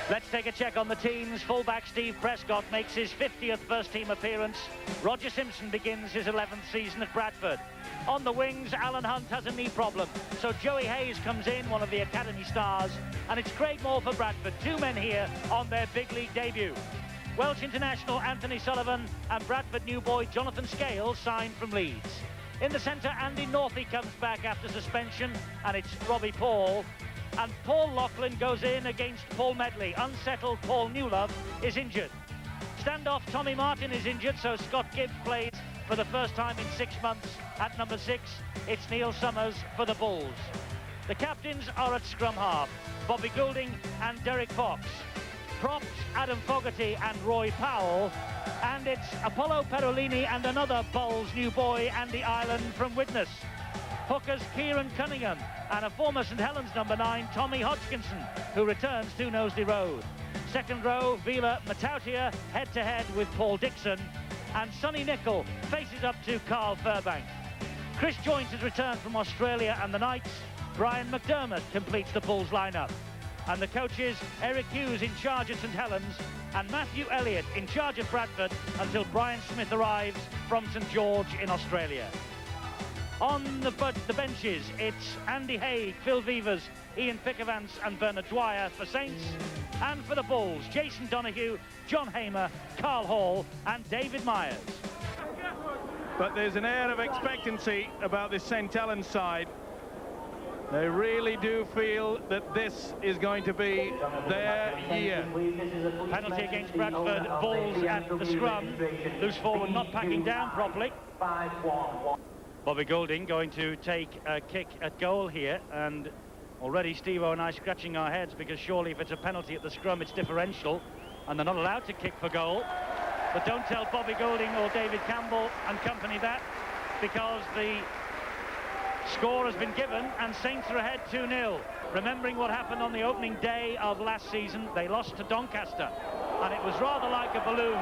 Let's take a check on the teams. Fullback Steve Prescott makes his 50th first-team appearance. Roger Simpson begins his 11th season at Bradford. On the wings, Alan Hunt has a knee problem, so Joey Hayes comes in, one of the academy stars, and it's Craig Moore for Bradford. Two men here on their big league debut. Welsh international Anthony Sullivan and Bradford new boy Jonathan Scales signed from Leeds. In the centre, Andy Northey comes back after suspension, and it's Robbie Paul. And Paul Loughlin goes in against Paul Medley. Unsettled Paul Newlove is injured. Standoff Tommy Martin is injured, so Scott Gibbs plays for the first time in 6 months at number 6. It's Neil Summers for the Bulls. The captains are at scrum half, Bobby Goulding and Derek Fox. Props, Adam Fogarty and Roy Powell. And it's Apollo Perolini and another Bulls new boy, Andy Ireland from Widnes. Hookers Kieran Cunningham and a former St Helens number 9, Tommy Hodgkinson, who returns to Knowsley Road. Second row, Vila Matautia head-to-head with Paul Dixon, and Sonny Nicol faces up to Carl Fairbank. Chris Joynt has returned from Australia and the Knights. Brian McDermott completes the Bulls lineup. And the coaches, Eric Hughes in charge at St Helens and Matthew Elliott in charge at Bradford until Brian Smith arrives from St George in Australia. On the benches, it's Andy Haig, Phil Vivers, Ian Pickavance and Bernard Dwyer for Saints. And for the Bulls, Jason Donoghue, John Hamer, Carl Hall and David Myers. But there's an air of expectancy about this St Helens side. They really do feel that this is going to be their year. Penalty against Bradford Bulls at the scrum. Loose forward not packing down properly. Bobby Goulding going to take a kick at goal here, and already Steve-O and I scratching our heads because surely if it's a penalty at the scrum it's differential and they're not allowed to kick for goal. But don't tell Bobby Goulding or David Campbell and company that, because the score has been given and Saints are ahead 2-0. Remembering what happened on the opening day of last season, they lost to Doncaster and it was rather like a balloon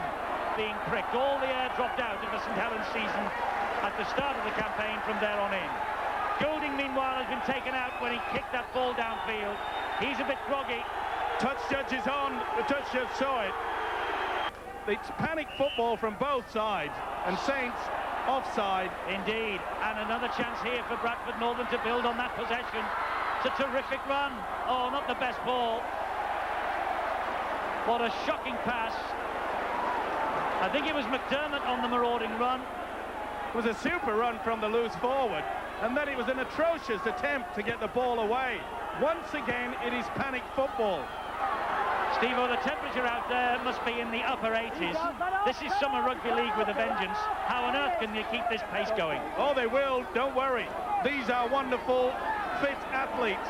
being pricked. All the air dropped out of the St Helens season at the start of the campaign from there on in. Goulding, meanwhile, has been taken out when he kicked that ball downfield. He's a bit groggy. Touch judge is on. The touch judge saw it. It's panic football from both sides, and Saints offside. Indeed, and another chance here for Bradford Northern to build on that possession. It's a terrific run. Oh, not the best ball. What a shocking pass. I think it was McDermott on the marauding run. It was a super run from the loose forward, and then it was an atrocious attempt to get the ball away. Once again, it is panic football. Steve-O, the temperature out there must be in the upper 80s. This is summer rugby league with a vengeance. How on earth can you keep this pace going? Oh, they will, don't worry. These are wonderful, fit athletes.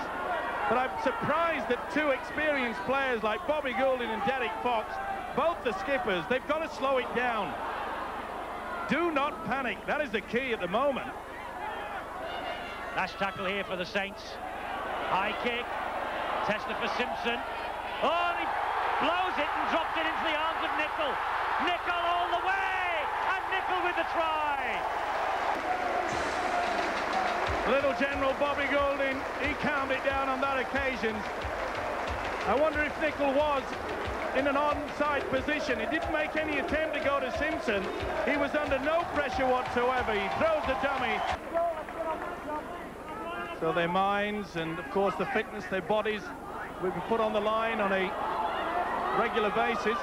But I'm surprised that two experienced players like Bobby Goulding and Derek Fox, both the skippers, they've got to slow it down. Do not panic. That is the key at the moment. Lash tackle here for the Saints. High kick. Tester for Simpson. Oh, and he blows it and drops it into the arms of Nicol. Nicol all the way! And Nicol with the try! Little General Bobby Goulding, he calmed it down on that occasion. I wonder if Nicol was in an onside position. He didn't make any attempt to go to Simpson. He was under no pressure whatsoever. He throws the dummy. So their minds and, of course, the fitness, their bodies will be put on the line on a regular basis.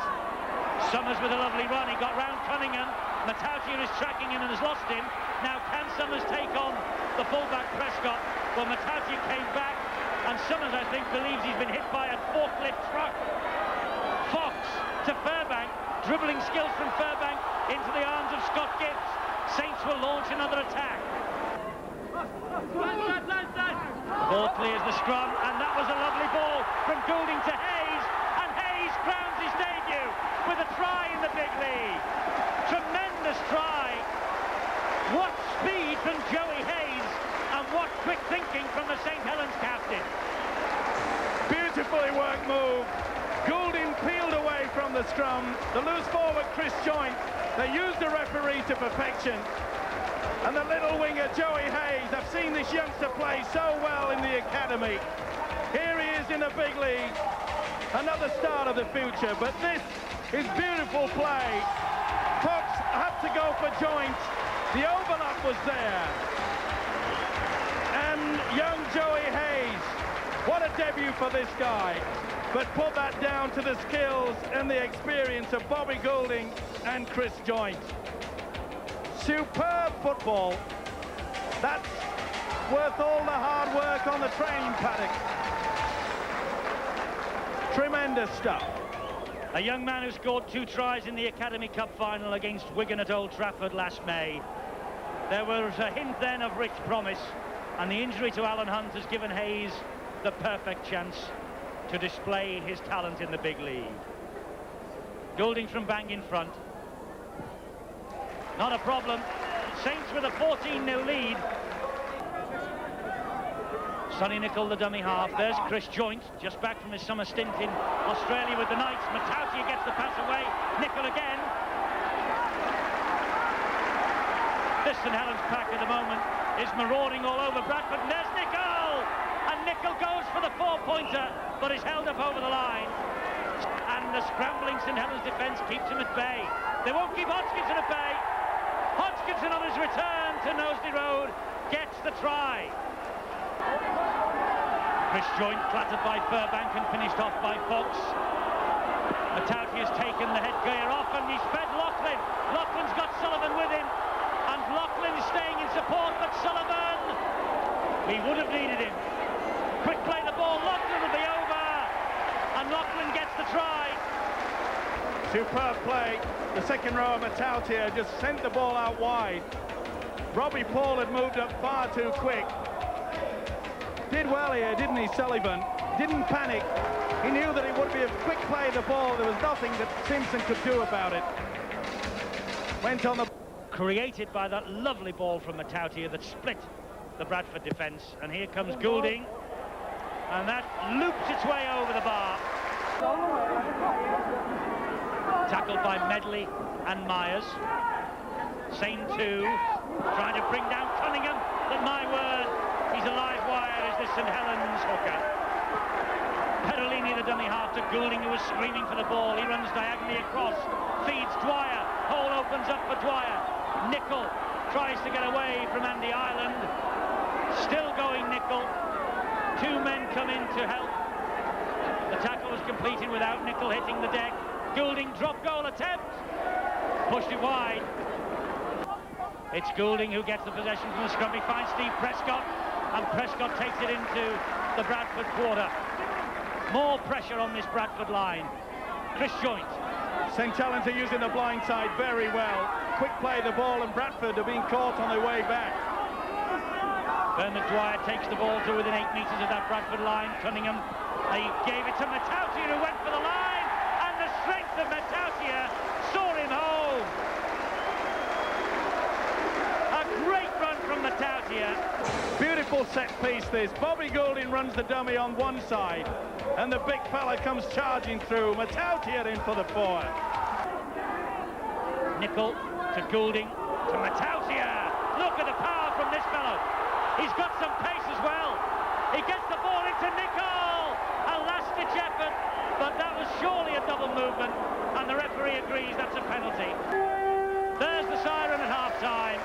Summers with a lovely run. He got round Cunningham. Matautia is tracking him and has lost him. Now can Summers take on the fullback Prescott? Well, Matautia came back, and Summers, I think, believes he's been hit by a forklift truck. Fox to Fairbank, dribbling skills from Fairbank into the arms of Scott Gibbs. Saints will launch another attack. The ball clears the scrum, and that was a lovely ball from Goulding to Hayes, and Hayes crowns his debut with a try in the big league. Tremendous try. What speed from Joey Hayes, and what quick thinking from the St Helens captain. Beautifully worked move. Goulding peeled away from the scrum. The loose forward, Chris Joynt, they used the referee to perfection. And the little winger, Joey Hayes, I've seen this youngster play so well in the academy. Here he is in the big league. another start of the future, but this is beautiful play. Fox had to go for joint. The overlap was there. And young Joey Hayes, what a debut for this guy. But put that down to the skills and the experience of Bobby Goulding and Chris Joint. Superb football. That's worth all the hard work on the training paddock. Tremendous stuff. A young man who scored 2 tries in the Academy Cup final against Wigan at Old Trafford last May. There was a hint then of rich promise, and the injury to Alan Hunt has given Hayes the perfect chance to display his talent in the big league. Goulding from bang in front. Not a problem. Saints with a 14-0 lead. Sonny Nicol, the dummy half. There's Chris Joint, just back from his summer stint in Australia with the Knights. Matautia gets the pass away. Nicol again. This St Helens pack at the moment is marauding all over Bradford. And there's Nicol! And Nicol goes for the 4-pointer, but is held up over the line. And the scrambling St Helens defence keeps him at bay. They won't keep Hodgkinson at bay. Hodgkinson on his return to Knowsley Road gets the try. Chris Joint clattered by Furbank and finished off by Fox. Matauti has taken the headgear off and he's fed Loughlin. Loughlin's got Sullivan with him, and Loughlin is staying in support, but Sullivan, he would have needed him. Quick play the ball, Loughlin will be over, and Loughlin gets the try. Superb play. The second row of Matautia just sent the ball out wide. Robbie Paul had moved up far too quick. Did well here, didn't he, Sullivan? Didn't panic. He knew that it would be a quick play of the ball. There was nothing that Simpson could do about it. Went on the... Created by that lovely ball from Matautia that split the Bradford defence. And here comes Goulding. And that loops its way over the bar. Tackled by Medley and Myers. Same 2, trying to bring down Cunningham, but my word, he's a live wire as this St Helens hooker. Perolini, the dummy half, to Goulding, who was screaming for the ball. He runs diagonally across, feeds Dwyer, hole opens up for Dwyer. Nicol tries to get away from Andy Ireland. Still going Nicol. 2 men come in to help. The tackle was completed without Nicol hitting the deck. Goulding drop goal attempt. Pushed it wide. It's Goulding who gets the possession from the scrum. He finds Steve Prescott, and Prescott takes it into the Bradford quarter. More pressure on this Bradford line. Chris Joint. St Helens are using the blind side very well. Quick play the ball, and Bradford are being caught on their way back. Bernard Dwyer takes the ball to within 8 metres of that Bradford line. Cunningham, he gave it to Matautia, who went for the line, and the strength of Matautia saw him home. A great run from Matautia. Beautiful set piece this. Bobby Goulding runs the dummy on one side, and the big fella comes charging through. Matautia in for the forward. Nicol to Goulding to Matautia. Look at the power from this fellow. He's got some pace as well. He gets the ball into Nicol. A last-ditch effort, but that was surely a double movement, and the referee agrees that's a penalty. There's the siren at half-time.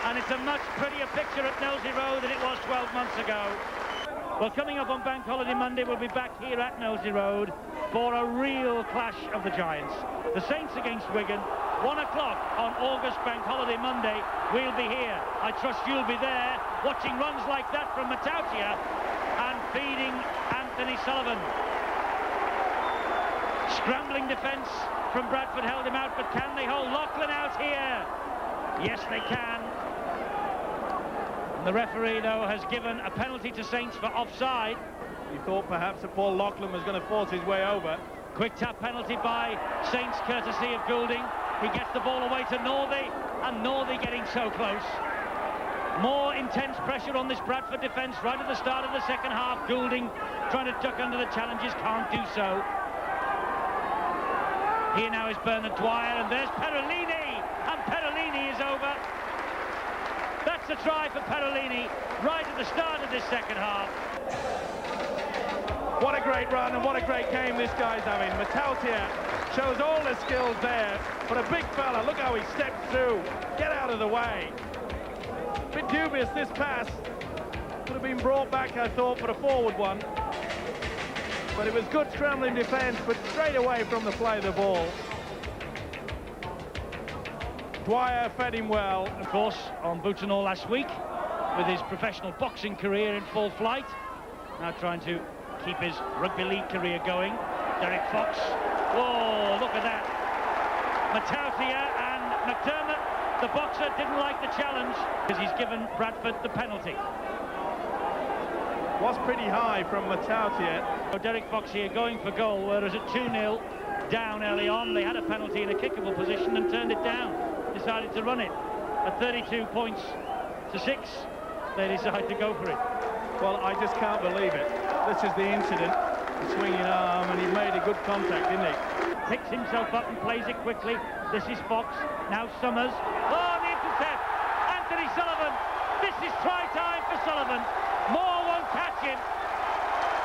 And it's a much prettier picture at Knowsley Road than it was 12 months ago. Well, coming up on Bank Holiday Monday, we'll be back here at Knowsley Road for a real clash of the giants. The Saints against Wigan, 1 o'clock on August Bank Holiday Monday. We'll be here. I trust you'll be there, watching runs like that from Matautia and feeding Anthony Sullivan. Scrambling defence from Bradford held him out, but can they hold Loughlin out here? Yes, they can. The referee, though, has given a penalty to Saints for offside. He thought perhaps that Paul Loughlin was going to force his way over. Quick tap penalty by Saints, courtesy of Goulding. He gets the ball away to Northey, and Northey getting so close. More intense pressure on this Bradford defence right at the start of the second half. Goulding trying to duck under the challenges, can't do so. Here now is Bernard Dwyer, and there's Perolini, and Perolini is over. That's a try for Perolini right at the start of this second half. What a great run and what a great game this guy's having. Matautier shows all the skills there, but a big fella, look how he stepped through. Get out of the way. Bit dubious this pass. Could have been brought back, I thought, for a forward one. But it was good scrambling defence, but straight away from the play of the ball. Dwyer fed him well. Of course, on boots and all last week, with his professional boxing career in full flight. Now trying to keep his rugby league career going. Derek Fox. Whoa, look at that. Matautier and McDermott, the boxer, didn't like the challenge because he's given Bradford the penalty. Was pretty high from Matautier. So Derek Fox here going for goal, whereas at 2-0 down early on, they had a penalty in a kickable position and turned it down. Decided to run it. At 32 points to 6, they decide to go for it. Well, I just can't believe it. This is the incident, the swinging arm, and he made a good contact, didn't he? Picks himself up and plays it quickly. This is Fox, now Summers. Oh, the intercept! Anthony Sullivan! This is try time for Sullivan. Moore won't catch him.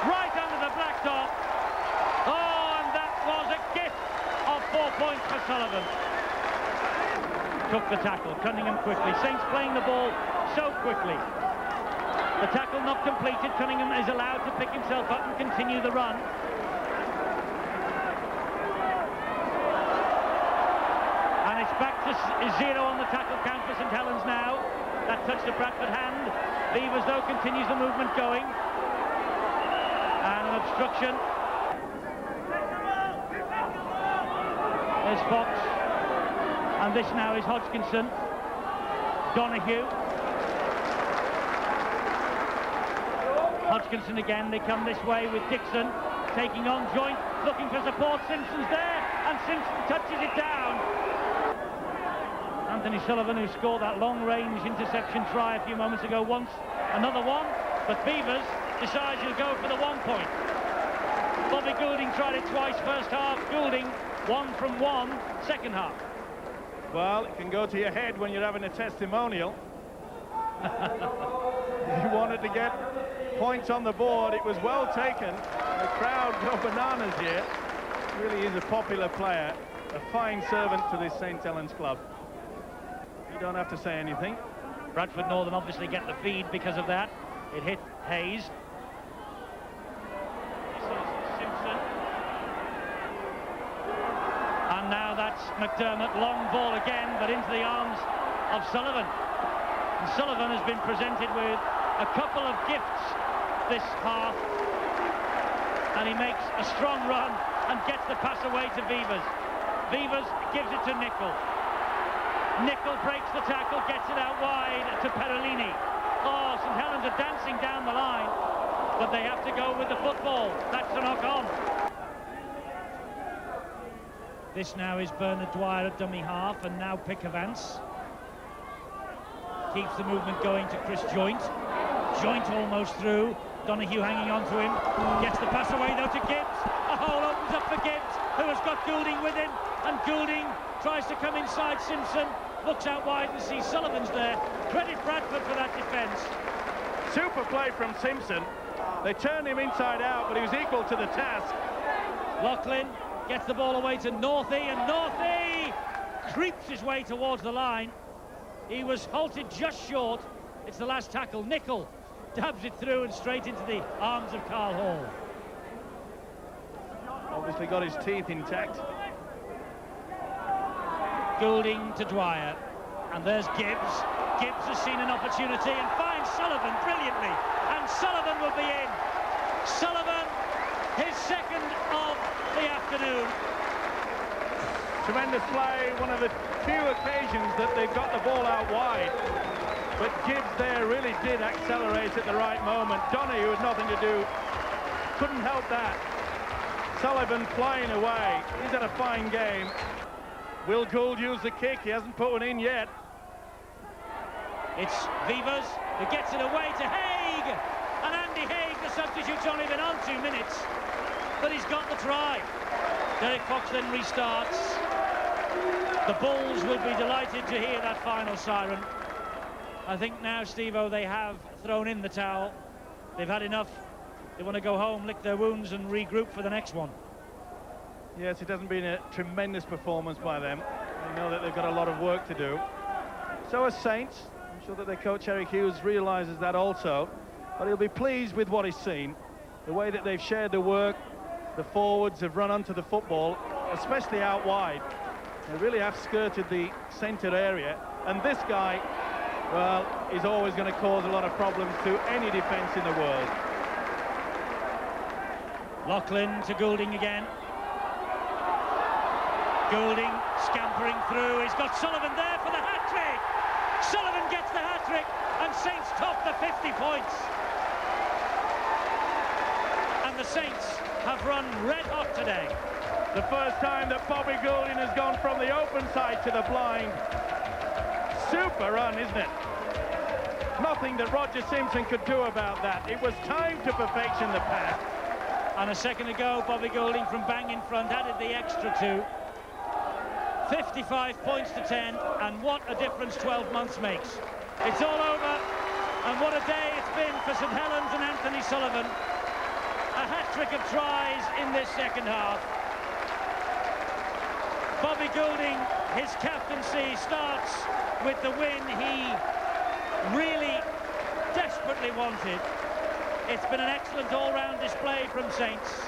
Right under the black dot. Oh, and that was a gift of 4 points for Sullivan. Took the tackle, Cunningham quickly. Saints playing the ball so quickly. The tackle not completed. Cunningham is allowed to pick himself up and continue the run. And it's back to 0 on the tackle count for St Helens now. That touched the Bradford hand. Beavers, though, continues the movement going. And an obstruction. There's Fox. And this now is Hodgkinson. Donahue. Hodgkinson again, they come this way with Dixon, taking on Joint, looking for support. Simpson's there, and Simpson touches it down. Anthony Sullivan, who scored that long-range interception try a few moments ago, wants another one, but Beavers decides he'll go for the 1 point. Bobby Goulding tried it twice first half. Goulding 1 from 1 second half. Well, it can go to your head when you're having a testimonial. You wanted to get points on the board. It was well taken. The crowd go bananas here. Really is a popular player, a fine servant to this St Helens club. You don't have to say anything. Bradford Northern obviously get the feed because of that. It hit Hayes. This is Simpson. And now that's McDermott. Long ball again, but into the arms of Sullivan. And Sullivan has been presented with a couple of gifts this half, and he makes a strong run and gets the pass away to Beavers. Beavers gives it to Nicol. Nicol breaks the tackle, gets it out wide to Perolini. Oh, St Helens are dancing down the line, but they have to go with the football. That's a knock on. This now is Bernard Dwyer at dummy half, and now Pickavance. Keeps the movement going to Chris Joint. Joint almost through. Donahue hanging on to him. Gets the pass away though to Gibbs. A hole opens up for Gibbs, who has got Goulding with him. And Goulding tries to come inside Simpson. Looks out wide and sees Sullivan's there. Credit Bradford for that defence. Super play from Simpson. They turned him inside out, but he was equal to the task. Loughlin gets the ball away to Northey, and Northey creeps his way towards the line. He was halted just short. It's the last tackle. Nicol dabs it through and straight into the arms of Carl Hall. Obviously got his teeth intact. Goulding to Dwyer, and there's Gibbs. Gibbs has seen an opportunity and finds Sullivan brilliantly, and Sullivan will be in. Sullivan, his second of the afternoon. Tremendous play, one of the few occasions that they've got the ball out wide. But Gibbs there really did accelerate at the right moment. Donahue had nothing to do. Couldn't help that. Sullivan flying away. He's had a fine game. Will Gould use the kick? He hasn't put one in yet. It's Beavers who gets it away to Haig. And Andy Haig, the substitute's only been on 2 minutes. But he's got the try. Derek Fox then restarts. The Bulls will be delighted to hear that final siren. I think now, Steve-O, they have thrown in the towel. They've had enough They want to go home, lick their wounds and regroup for the next one. Yes, it hasn't been a tremendous performance by them. They know that they've got a lot of work to do. So are Saints. I'm sure that their coach Eric Hughes realises that also. But he'll be pleased with what he's seen. The way that they've shared the work, the forwards have run onto the football, especially out wide. They really have skirted the centre area. And this guy, well, is always going to cause a lot of problems to any defence in the world. Loughlin to Goulding again. Goulding scampering through. He's got Sullivan there for the hat-trick. Sullivan gets the hat-trick and Saints top the 50 points. And the Saints have run red hot today. The first time that Bobby Goulding has gone from the open side to the blind. Super run, isn't it? Nothing that Roger Simpson could do about that. It was time to perfection the pass. And a second ago, Bobby Goulding from bang in front added the extra 2. 55 points to 10, and what a difference 12 months makes. It's all over, and what a day it's been for St Helens and Anthony Sullivan. A hat-trick of tries in this second half. Bobby Goulding, his captaincy starts with the win he really desperately wanted. It's been an excellent all-round display from Saints.